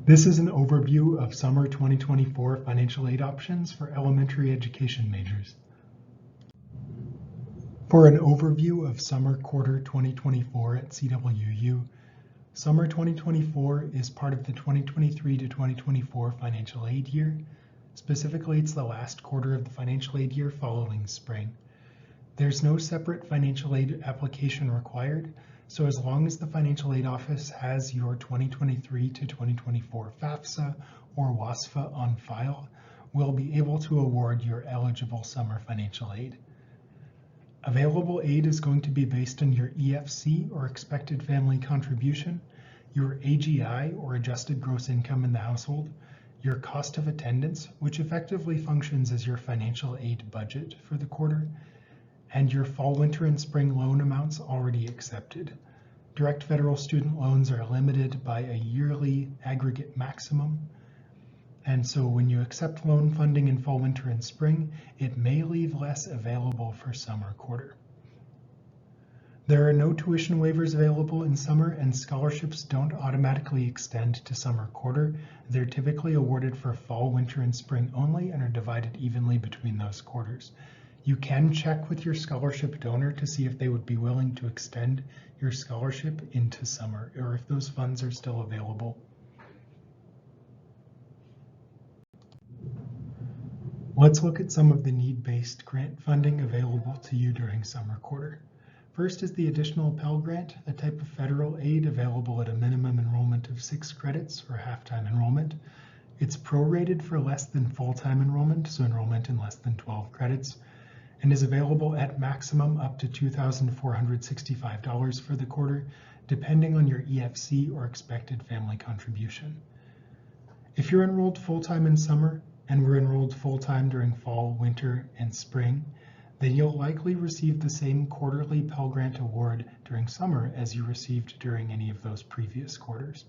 This is an overview of summer 2024 financial aid options for elementary education majors. For an overview of summer quarter 2024 at CWU, summer 2024 is part of the 2023 to 2024 financial aid year. Specifically, it's the last quarter of the financial aid year following spring. There's no separate financial aid application required, so as long as the Financial Aid Office has your 2023 to 2024 FAFSA or WASFA on file, we'll be able to award your eligible summer financial aid. Available aid is going to be based on your EFC or expected family contribution, your AGI or adjusted gross income in the household, your cost of attendance, which effectively functions as your financial aid budget for the quarter, and your fall, winter, and spring loan amounts already accepted. Direct federal student loans are limited by a yearly aggregate maximum, and so when you accept loan funding in fall, winter, and spring, it may leave less available for summer quarter. There are no tuition waivers available in summer, and scholarships don't automatically extend to summer quarter. They're typically awarded for fall, winter, and spring only and are divided evenly between those quarters. You can check with your scholarship donor to see if they would be willing to extend your scholarship into summer, or if those funds are still available. Let's look at some of the need-based grant funding available to you during summer quarter. First is the additional Pell Grant, a type of federal aid available at a minimum enrollment of 6 credits for half-time enrollment. It's prorated for less than full-time enrollment, so enrollment in less than 12 credits, and is available at maximum up to $2,465 for the quarter, depending on your EFC or expected family contribution. If you're enrolled full-time in summer and were enrolled full-time during fall, winter, and spring, then you'll likely receive the same quarterly Pell Grant award during summer as you received during any of those previous quarters.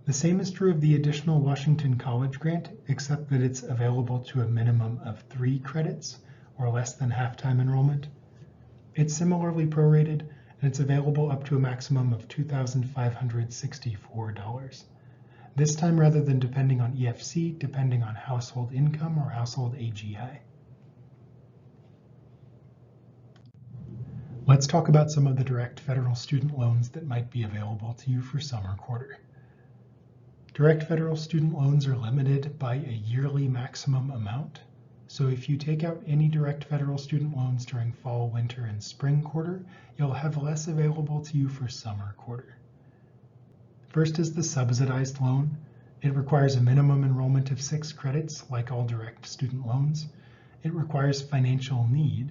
The same is true of the additional Washington College Grant, except that it's available to a minimum of 3 credits or less than half-time enrollment. It's similarly prorated, and it's available up to a maximum of $2,564. This time, rather than depending on EFC, depending on household income or household AGI. Let's talk about some of the direct federal student loans that might be available to you for summer quarter. Direct federal student loans are limited by a yearly maximum amount. So if you take out any direct federal student loans during fall, winter, and spring quarter, you'll have less available to you for summer quarter. First is the subsidized loan. It requires a minimum enrollment of 6 credits, like all direct student loans. It requires financial need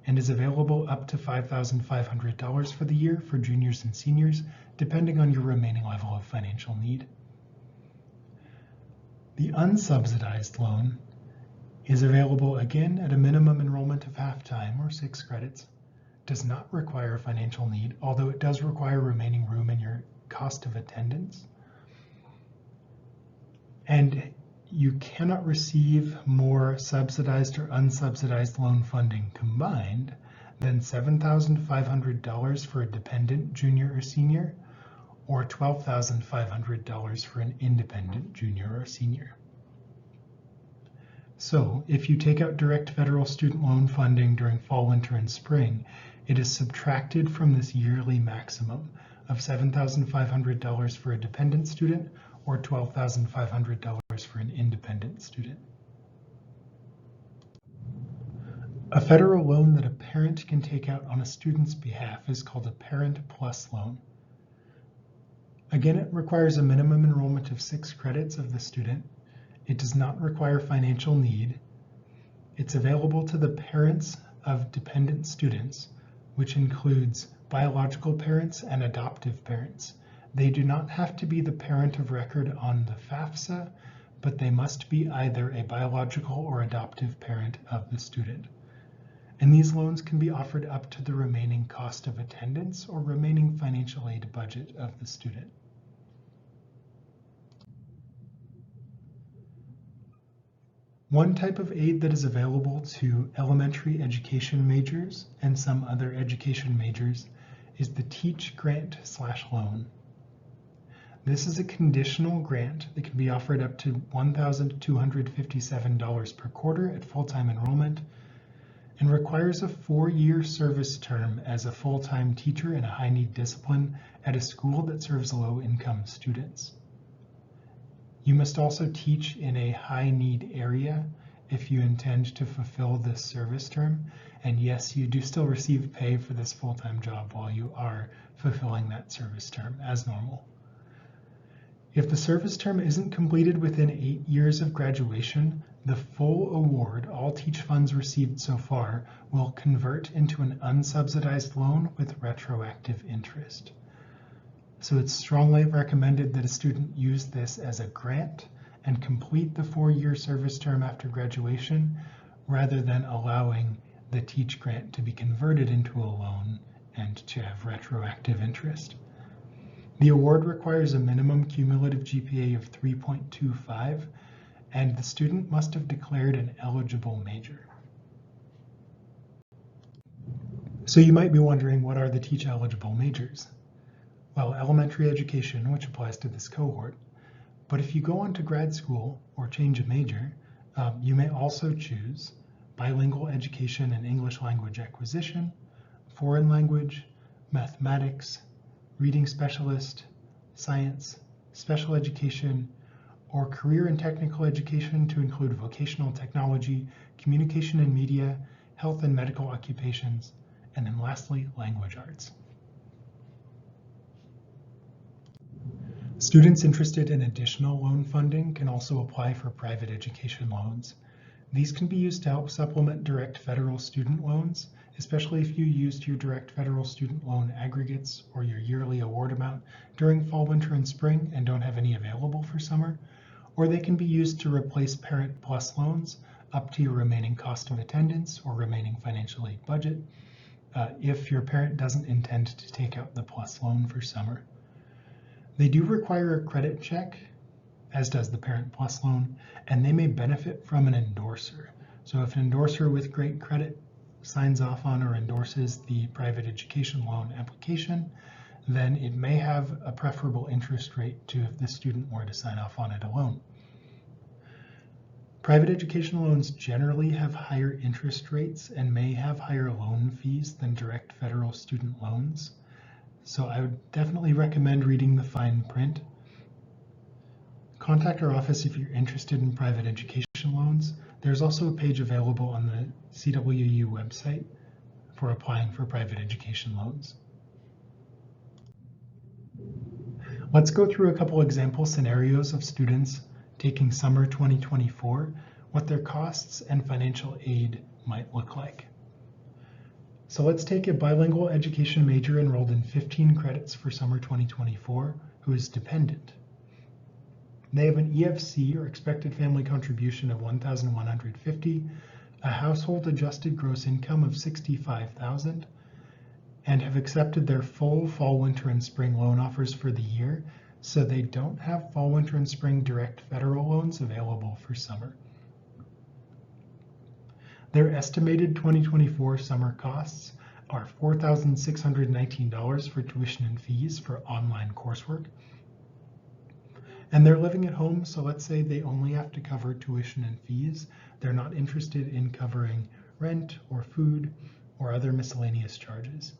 and is available up to $5,500 for the year for juniors and seniors, depending on your remaining level of financial need. The unsubsidized loan is available again at a minimum enrollment of half-time or 6 credits, does not require financial need, although it does require remaining room in your cost of attendance. And you cannot receive more subsidized or unsubsidized loan funding combined than $7,500 for a dependent junior or senior, or $12,500 for an independent junior or senior. So if you take out direct federal student loan funding during fall, winter, and spring, it is subtracted from this yearly maximum of $7,500 for a dependent student or $12,500 for an independent student. A federal loan that a parent can take out on a student's behalf is called a Parent Plus loan. Again, it requires a minimum enrollment of 6 credits of the student. It does not require financial need. It's available to the parents of dependent students, which includes biological parents and adoptive parents. They do not have to be the parent of record on the FAFSA, but they must be either a biological or adoptive parent of the student. And these loans can be offered up to the remaining cost of attendance or remaining financial aid budget of the student. One type of aid that is available to elementary education majors and some other education majors is the Teach Grant/Loan. This is a conditional grant that can be offered up to $1,257 per quarter at full-time enrollment and requires a 4-year service term as a full-time teacher in a high-need discipline at a school that serves low-income students. You must also teach in a high-need area if you intend to fulfill this service term. And yes, you do still receive pay for this full-time job while you are fulfilling that service term as normal. If the service term isn't completed within 8 years of graduation, the full award, all teach funds received so far, will convert into an unsubsidized loan with retroactive interest. So it's strongly recommended that a student use this as a grant and complete the 4-year service term after graduation, rather than allowing the teach grant to be converted into a loan and to have retroactive interest. The award requires a minimum cumulative GPA of 3.25, and the student must have declared an eligible major. So you might be wondering, what are the teach eligible majors? Well, elementary education, which applies to this cohort, but if you go on to grad school or change a major, you may also choose bilingual education and English language acquisition, foreign language, mathematics, reading specialist, science, special education, or career and technical education to include vocational technology, communication and media, health and medical occupations, and then lastly, language arts. Students interested in additional loan funding can also apply for private education loans. These can be used to help supplement direct federal student loans, especially if you used your direct federal student loan aggregates or your yearly award amount during fall, winter, and spring and don't have any available for summer, or they can be used to replace Parent Plus loans up to your remaining cost of attendance or remaining financial aid budget if your parent doesn't intend to take out the Plus loan for summer. They do require a credit check, as does the Parent Plus loan, and they may benefit from an endorser. So if an endorser with great credit signs off on or endorses the private education loan application, then it may have a preferable interest rate to if the student were to sign off on it alone. Private education loans generally have higher interest rates and may have higher loan fees than direct federal student loans. So I would definitely recommend reading the fine print. Contact our office if you're interested in private education loans. There's also a page available on the CWU website for applying for private education loans. Let's go through a couple example scenarios of students taking summer 2024, what their costs and financial aid might look like. So let's take a bilingual education major enrolled in 15 credits for summer 2024 who is dependent. They have an EFC or expected family contribution of $1,150, a household adjusted gross income of $65,000, and have accepted their full fall, winter, and spring loan offers for the year, so they don't have fall, winter, and spring direct federal loans available for summer. Their estimated 2024 summer costs are $4,619 for tuition and fees for online coursework. And they're living at home, so let's say they only have to cover tuition and fees. They're not interested in covering rent or food or other miscellaneous charges.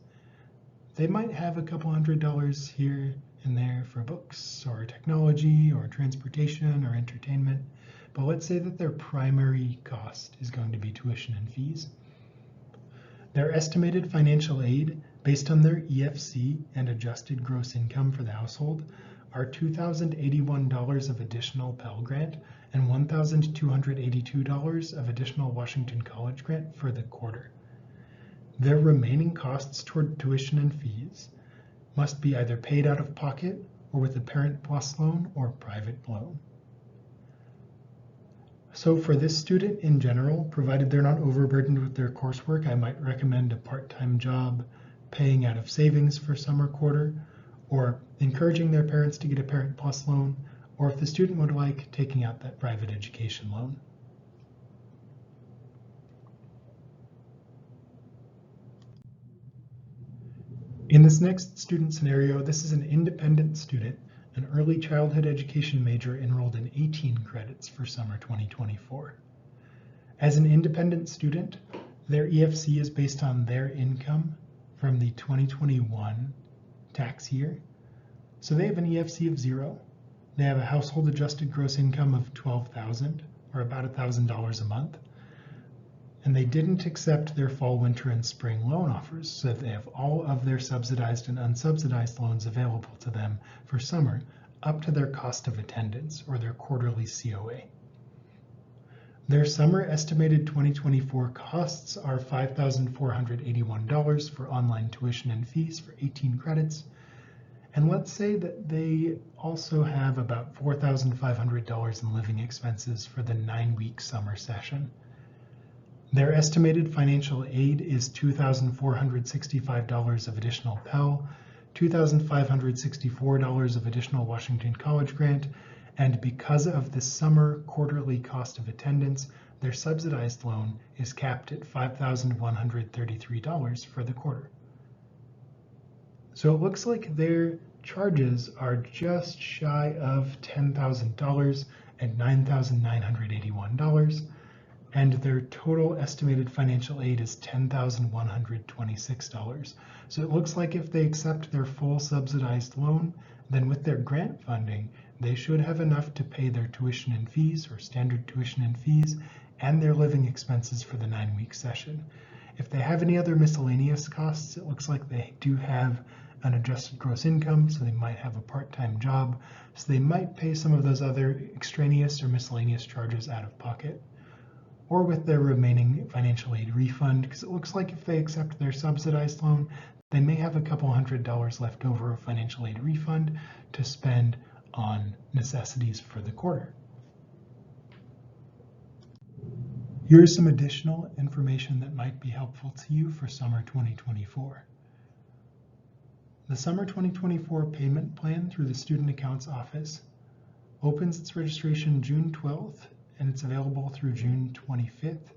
They might have a couple $100 here and there for books or technology or transportation or entertainment, but let's say that their primary cost is going to be tuition and fees. Their estimated financial aid based on their EFC and adjusted gross income for the household are $2,081 of additional Pell Grant and $1,282 of additional Washington College Grant for the quarter. Their remaining costs toward tuition and fees must be either paid out of pocket or with a Parent Plus loan or private loan. So for this student in general, provided they're not overburdened with their coursework, I might recommend a part-time job, paying out of savings for summer quarter, or encouraging their parents to get a Parent Plus loan, or if the student would like, taking out that private education loan. In this next student scenario, this is an independent student an early childhood education major enrolled in 18 credits for summer 2024. As an independent student, their EFC is based on their income from the 2021 tax year. So they have an EFC of 0. They have a household adjusted gross income of $12,000 or about $1,000 a month. And they didn't accept their fall, winter, and spring loan offers, so they have all of their subsidized and unsubsidized loans available to them for summer up to their cost of attendance or their quarterly COA. Their summer estimated 2024 costs are $5,481 for online tuition and fees for 18 credits. And let's say that they also have about $4,500 in living expenses for the 9-week summer session. Their estimated financial aid is $2,465 of additional Pell, $2,564 of additional Washington College grant, and because of the summer quarterly cost of attendance, their subsidized loan is capped at $5,133 for the quarter. So it looks like their charges are just shy of $10,000 at $9,981, and their total estimated financial aid is $10,126. So it looks like if they accept their full subsidized loan, then with their grant funding, they should have enough to pay their tuition and fees or standard tuition and fees and their living expenses for the 9-week session. If they have any other miscellaneous costs, it looks like they do have an adjusted gross income, so they might have a part-time job, so they might pay some of those other extraneous or miscellaneous charges out of pocket, or with their remaining financial aid refund, because it looks like if they accept their subsidized loan, they may have a couple $100 left over of financial aid refund to spend on necessities for the quarter. Here's some additional information that might be helpful to you for summer 2024. The summer 2024 payment plan through the Student Accounts Office opens its registration June 12th and it's available through June 25th.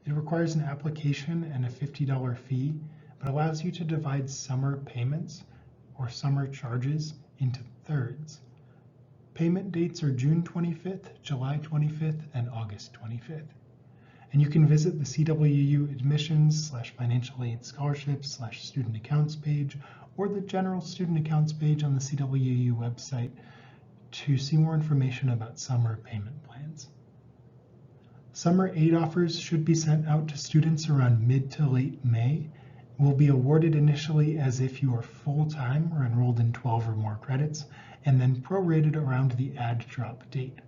It requires an application and a $50 fee, but allows you to divide summer payments or summer charges into thirds. Payment dates are June 25th, July 25th, and August 25th. And you can visit the CWU Admissions / Financial Aid Scholarships / Student Accounts page or the General Student Accounts page on the CWU website to see more information about summer payment plans. Summer aid offers should be sent out to students around mid to late May. Will be awarded initially as if you are full-time or enrolled in 12 or more credits, and then prorated around the add drop date.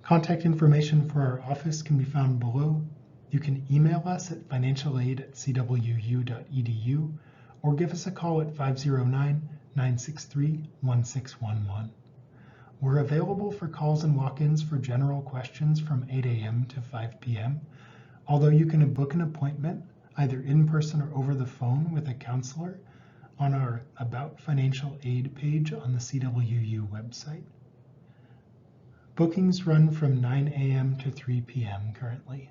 Contact information for our office can be found below. You can email us at financialaid@cwu.edu or give us a call at 509-963-1611. We're available for calls and walk-ins for general questions from 8 a.m. to 5 p.m., although you can book an appointment either in person or over the phone with a counselor on our About Financial Aid page on the CWU website. Bookings run from 9 a.m. to 3 p.m. currently.